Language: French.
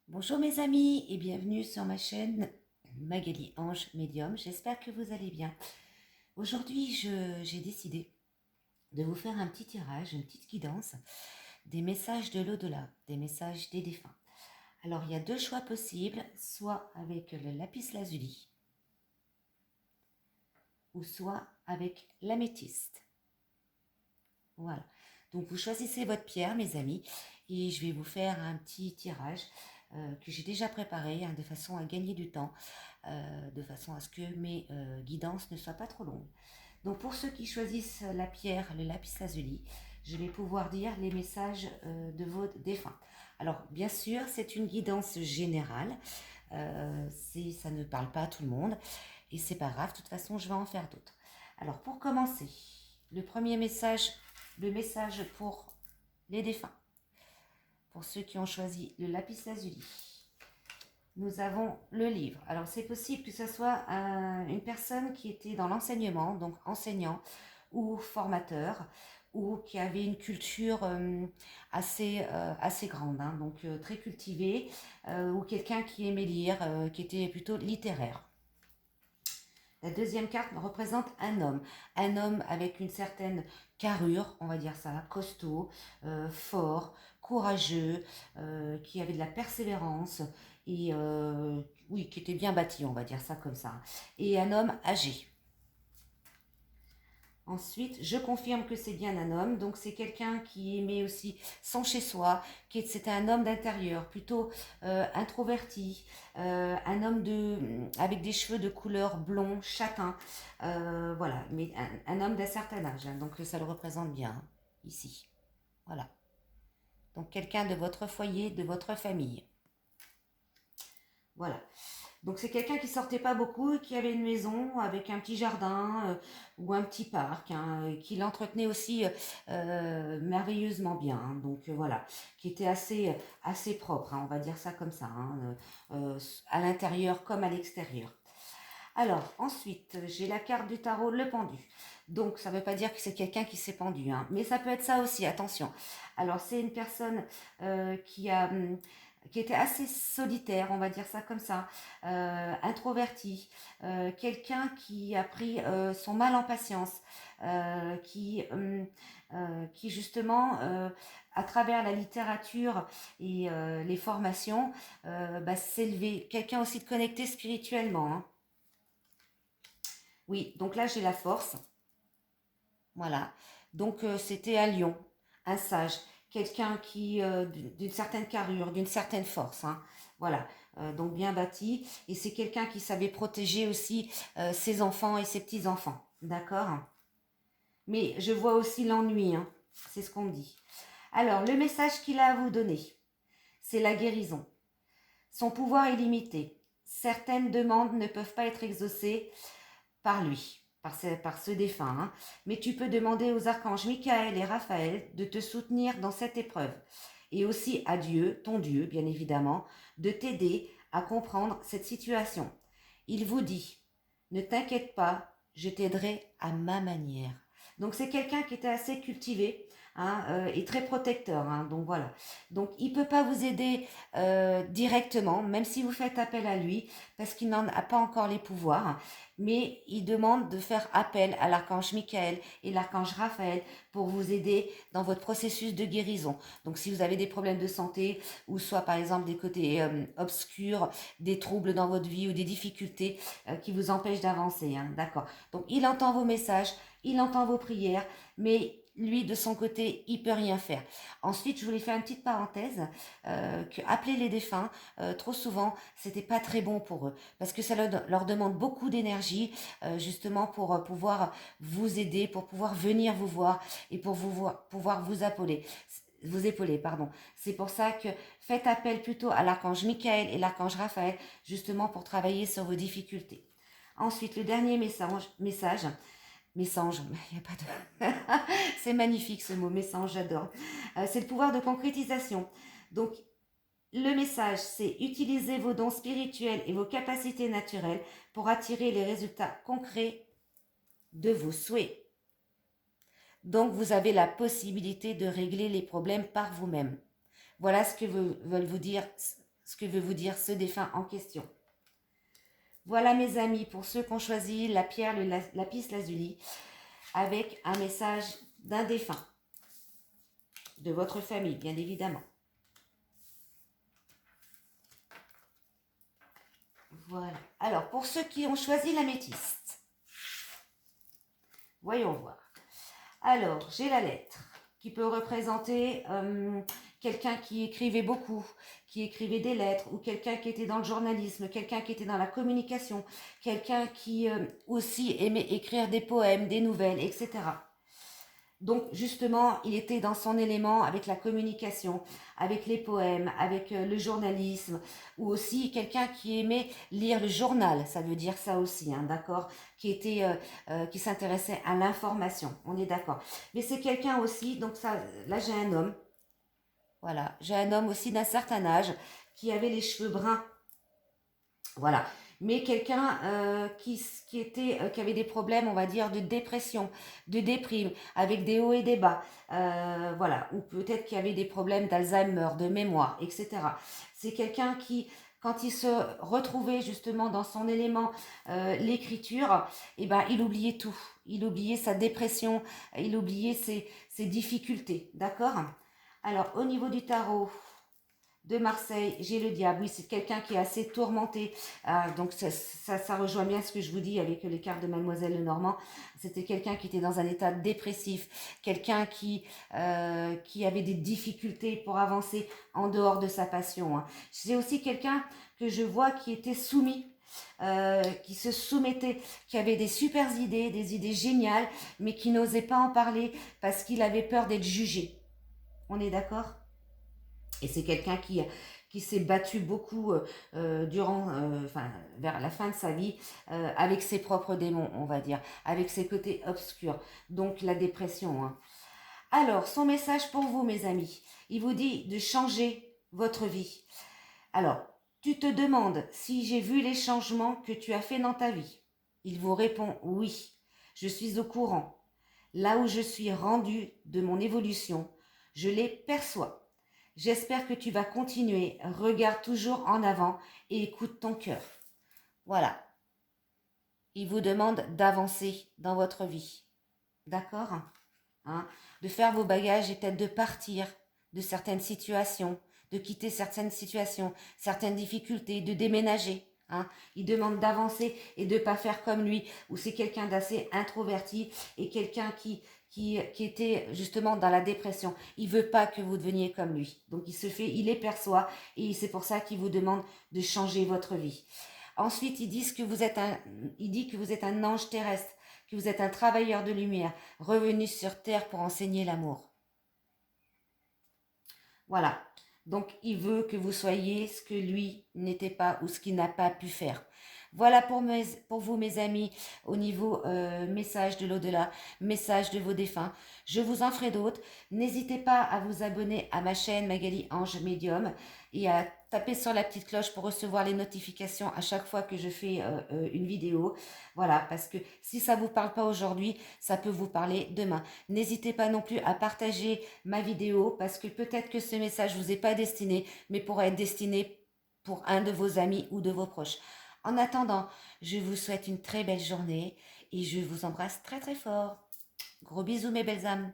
Bonjour mes amis et bienvenue sur ma chaîne Magali Ange Médium. J'espère que vous allez bien. Aujourd'hui, j'ai décidé de vous faire un petit tirage, une petite guidance des messages de l'au-delà, des messages des défunts. Alors, il y a deux choix possibles, soit avec le lapis lazuli ou soit avec l'améthyste. Voilà. Donc, vous choisissez votre pierre, mes amis, et je vais vous faire un petit tirage que j'ai déjà préparé de façon à gagner du temps, de façon à ce que mes guidances ne soient pas trop longues. Donc, pour ceux qui choisissent la pierre, le lapis lazuli, je vais pouvoir dire les messages de vos défunts. Alors, bien sûr, c'est une guidance générale. Ça ne parle pas à tout le monde. Et c'est pas grave, de toute façon, je vais en faire d'autres. Alors, pour commencer, le premier message, le message pour les défunts. Pour ceux qui ont choisi le lapis lazuli, nous avons le livre. Alors, c'est possible que ce soit une personne qui était dans l'enseignement, donc enseignant ou formateur, ou qui avait une culture assez grande, donc très cultivée, ou quelqu'un qui aimait lire, qui était plutôt littéraire. La deuxième carte représente un homme avec une certaine carrure, on va dire ça, costaud, fort, courageux, qui avait de la persévérance et oui, qui était bien bâti, on va dire ça comme ça. Et un homme âgé. Ensuite, je confirme que c'est bien un homme, donc c'est quelqu'un qui aimait aussi son chez-soi, c'était un homme d'intérieur, plutôt introverti, un homme avec des cheveux de couleur blond, châtain, voilà, mais un homme d'un certain âge, donc ça le représente bien, ici, voilà. Donc quelqu'un de votre foyer, de votre famille, voilà. Donc c'est quelqu'un qui sortait pas beaucoup, qui avait une maison avec un petit jardin ou un petit parc, qui l'entretenait aussi merveilleusement bien. Donc voilà, qui était assez propre, on va dire ça comme ça, à l'intérieur comme à l'extérieur. Alors ensuite, j'ai la carte du tarot, le pendu. Donc ça ne veut pas dire que c'est quelqu'un qui s'est pendu, mais ça peut être ça aussi, attention. Alors c'est une personne qui était assez solitaire, on va dire ça comme ça, introverti, quelqu'un qui a pris son mal en patience, qui justement, à travers la littérature et les formations, s'est élevé, quelqu'un aussi de connecté spirituellement. Oui, donc là j'ai la force, voilà. Donc c'était un lion, un sage, quelqu'un qui d'une certaine carrure, d'une certaine force, voilà. Donc bien bâti, et c'est quelqu'un qui savait protéger aussi ses enfants et ses petits-enfants, d'accord? Mais je vois aussi l'ennui, c'est ce qu'on me dit. Alors, le message qu'il a à vous donner, c'est la guérison. Son pouvoir est limité. Certaines demandes ne peuvent pas être exaucées par lui, par ce défunt. Mais tu peux demander aux archanges Michael et Raphaël de te soutenir dans cette épreuve. Et aussi à Dieu, ton Dieu, bien évidemment, de t'aider à comprendre cette situation. Il vous dit, ne t'inquiète pas, je t'aiderai à ma manière. Donc c'est quelqu'un qui était assez cultivé, et très protecteur. Donc voilà. Donc il ne peut pas vous aider directement, même si vous faites appel à lui, parce qu'il n'en a pas encore les pouvoirs. Mais il demande de faire appel à l'archange Michael et l'archange Raphaël pour vous aider dans votre processus de guérison. Donc si vous avez des problèmes de santé, ou soit par exemple des côtés obscurs, des troubles dans votre vie ou des difficultés qui vous empêchent d'avancer, d'accord. Donc il entend vos messages, il entend vos prières, mais lui, de son côté, il peut rien faire. Ensuite, je voulais faire une petite parenthèse, que appeler les défunts, trop souvent, c'était pas très bon pour eux, parce que ça leur demande beaucoup d'énergie, justement pour pouvoir vous aider, pour pouvoir venir vous voir et pour pouvoir vous épauler, pardon. C'est pour ça que faites appel plutôt à l'archange Michael et l'archange Raphaël, justement pour travailler sur vos difficultés. Ensuite, le dernier message, Messange, il n'y a pas de... c'est magnifique ce mot, messange, j'adore. C'est le pouvoir de concrétisation. Donc, le message, c'est utiliser vos dons spirituels et vos capacités naturelles pour attirer les résultats concrets de vos souhaits. Donc, vous avez la possibilité de régler les problèmes par vous-même. Voilà ce que veulent vous dire ce que veut vous dire ce défunt en question. Voilà mes amis, pour ceux qui ont choisi la pierre, le lapis lazuli, avec un message d'un défunt, de votre famille, bien évidemment. Voilà. Alors, pour ceux qui ont choisi l'améthyste, voyons voir. Alors, j'ai la lettre qui peut représenter quelqu'un qui écrivait beaucoup, qui écrivait des lettres, ou quelqu'un qui était dans le journalisme, quelqu'un qui était dans la communication, quelqu'un qui aussi aimait écrire des poèmes, des nouvelles, etc. Donc justement, il était dans son élément avec la communication, avec les poèmes, avec le journalisme, ou aussi quelqu'un qui aimait lire le journal, ça veut dire ça aussi, hein, d'accord, qui s'intéressait à l'information, on est d'accord. Mais c'est quelqu'un aussi, donc ça, là j'ai un homme, voilà, j'ai un homme aussi d'un certain âge qui avait les cheveux bruns, voilà. Mais quelqu'un qui avait des problèmes, on va dire, de dépression, de déprime, avec des hauts et des bas, voilà, ou peut-être qu'il y avait des problèmes d'Alzheimer, de mémoire, etc. C'est quelqu'un qui, quand il se retrouvait justement dans son élément, l'écriture, eh ben, il oubliait tout. Il oubliait sa dépression, il oubliait ses difficultés, d'accord? Alors, au niveau du tarot de Marseille, j'ai le diable. Oui, c'est quelqu'un qui est assez tourmenté. Donc, ça rejoint bien ce que je vous dis avec les cartes de Mademoiselle Lenormand. C'était quelqu'un qui était dans un état dépressif, quelqu'un qui avait des difficultés pour avancer en dehors de sa passion, hein. C'est aussi quelqu'un que je vois qui était soumis. Qui se soumettait, qui avait des super idées, des idées géniales, mais qui n'osait pas en parler parce qu'il avait peur d'être jugé. On est d'accord? Et c'est quelqu'un qui s'est battu beaucoup vers la fin de sa vie avec ses propres démons, on va dire, avec ses côtés obscurs, donc la dépression, hein. Alors, son message pour vous, mes amis, il vous dit de changer votre vie. Alors, tu te demandes si j'ai vu les changements que tu as fait dans ta vie. Il vous répond oui, je suis au courant. Là où je suis rendu de mon évolution, je les perçois. J'espère que tu vas continuer. Regarde toujours en avant et écoute ton cœur. Voilà. Il vous demande d'avancer dans votre vie. D'accord, hein? De faire vos bagages et peut-être de partir de certaines situations, de quitter certaines situations, certaines difficultés, de déménager. Hein. Il demande d'avancer et de ne pas faire comme lui, où c'est quelqu'un d'assez introverti et quelqu'un qui était justement dans la dépression. Il veut pas que vous deveniez comme lui. Donc il les perçoit et c'est pour ça qu'il vous demande de changer votre vie. Ensuite, il dit que vous êtes un ange terrestre, que vous êtes un travailleur de lumière, revenu sur terre pour enseigner l'amour. Voilà. Donc, il veut que vous soyez ce que lui n'était pas ou ce qu'il n'a pas pu faire. Voilà pour vous, mes amis, au niveau message de l'au-delà, message de vos défunts. Je vous en ferai d'autres. N'hésitez pas à vous abonner à ma chaîne Magali Ange Médium et à taper sur la petite cloche pour recevoir les notifications à chaque fois que je fais une vidéo. Voilà, parce que si ça ne vous parle pas aujourd'hui, ça peut vous parler demain. N'hésitez pas non plus à partager ma vidéo parce que peut-être que ce message ne vous est pas destiné, mais pourra être destiné pour un de vos amis ou de vos proches. En attendant, je vous souhaite une très belle journée et je vous embrasse très très fort. Gros bisous mes belles âmes.